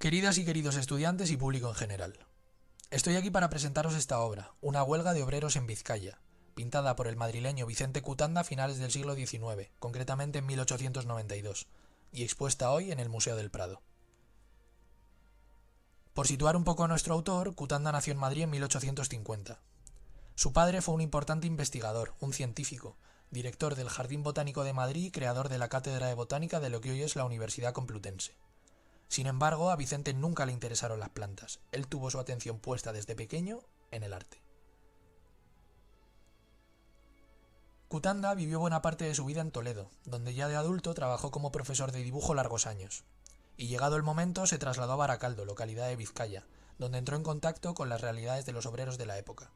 Queridas y queridos estudiantes y público en general, estoy aquí para presentaros esta obra, una huelga de obreros en Vizcaya, pintada por el madrileño Vicente Cutanda a finales del siglo XIX, concretamente en 1892, y expuesta hoy en el Museo del Prado. Por situar un poco a nuestro autor, Cutanda nació en Madrid en 1850. Su padre fue un importante investigador, un científico, director del Jardín Botánico de Madrid y creador de la Cátedra de Botánica de lo que hoy es la Universidad Complutense. Sin embargo, a Vicente nunca le interesaron las plantas. Él tuvo su atención puesta desde pequeño en el arte. Cutanda vivió buena parte de su vida en Toledo, donde ya de adulto trabajó como profesor de dibujo largos años. Y llegado el momento se trasladó a Baracaldo, localidad de Vizcaya, donde entró en contacto con las realidades de los obreros de la época.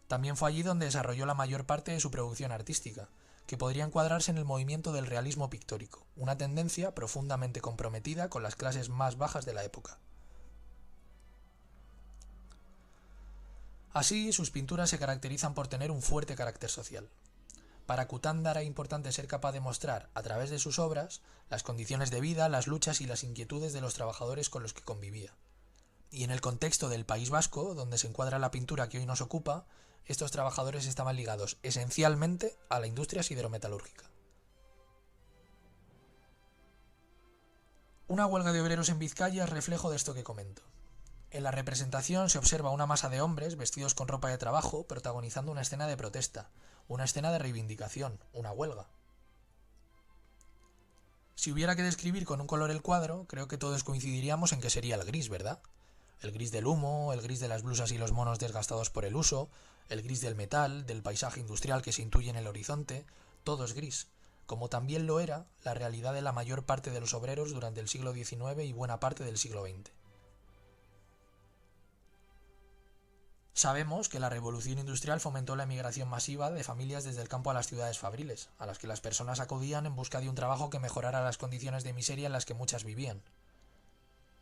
También fue allí donde desarrolló la mayor parte de su producción artística, que podría encuadrarse en el movimiento del realismo pictórico, una tendencia profundamente comprometida con las clases más bajas de la época. Así, sus pinturas se caracterizan por tener un fuerte carácter social. Para Cutanda era importante ser capaz de mostrar, a través de sus obras, las condiciones de vida, las luchas y las inquietudes de los trabajadores con los que convivía. Y en el contexto del País Vasco, donde se encuadra la pintura que hoy nos ocupa, estos trabajadores estaban ligados esencialmente a la industria siderometalúrgica. Una huelga de obreros en Vizcaya es reflejo de esto que comento. En la representación se observa una masa de hombres vestidos con ropa de trabajo protagonizando una escena de protesta, una escena de reivindicación, una huelga. Si hubiera que describir con un color el cuadro, creo que todos coincidiríamos en que sería el gris, ¿verdad? El gris del humo, el gris de las blusas y los monos desgastados por el uso, el gris del metal, del paisaje industrial que se intuye en el horizonte, todo es gris, como también lo era la realidad de la mayor parte de los obreros durante el siglo XIX y buena parte del siglo XX. Sabemos que la revolución industrial fomentó la emigración masiva de familias desde el campo a las ciudades fabriles, a las que las personas acudían en busca de un trabajo que mejorara las condiciones de miseria en las que muchas vivían.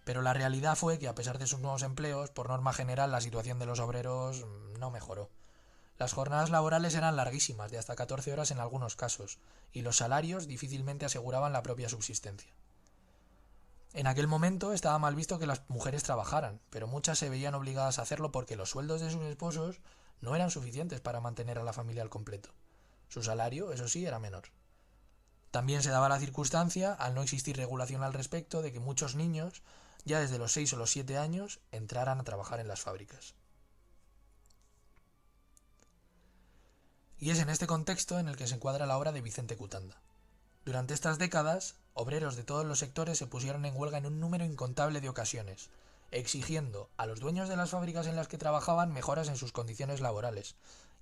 Pero la realidad fue que a pesar de sus nuevos empleos, por norma general la situación de los obreros no mejoró. Las jornadas laborales eran larguísimas, de hasta 14 horas en algunos casos, y los salarios difícilmente aseguraban la propia subsistencia. En aquel momento estaba mal visto que las mujeres trabajaran, pero muchas se veían obligadas a hacerlo porque los sueldos de sus esposos no eran suficientes para mantener a la familia al completo. Su salario, eso sí, era menor. También se daba la circunstancia, al no existir regulación al respecto, de que muchos niños, ya desde los 6 o los 7 años, entraran a trabajar en las fábricas. Y es en este contexto en el que se encuadra la obra de Vicente Cutanda. Durante estas décadas, obreros de todos los sectores se pusieron en huelga en un número incontable de ocasiones, exigiendo a los dueños de las fábricas en las que trabajaban mejoras en sus condiciones laborales,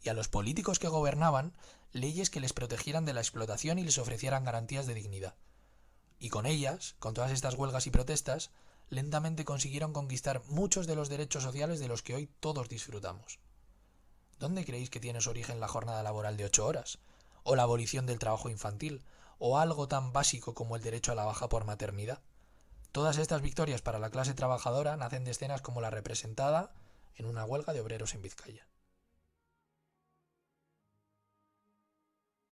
y a los políticos que gobernaban leyes que les protegieran de la explotación y les ofrecieran garantías de dignidad. Y con ellas, con todas estas huelgas y protestas, lentamente consiguieron conquistar muchos de los derechos sociales de los que hoy todos disfrutamos. ¿Dónde creéis que tiene su origen la jornada laboral de 8 horas? ¿O la abolición del trabajo infantil? ¿O algo tan básico como el derecho a la baja por maternidad? Todas estas victorias para la clase trabajadora nacen de escenas como la representada en una huelga de obreros en Vizcaya.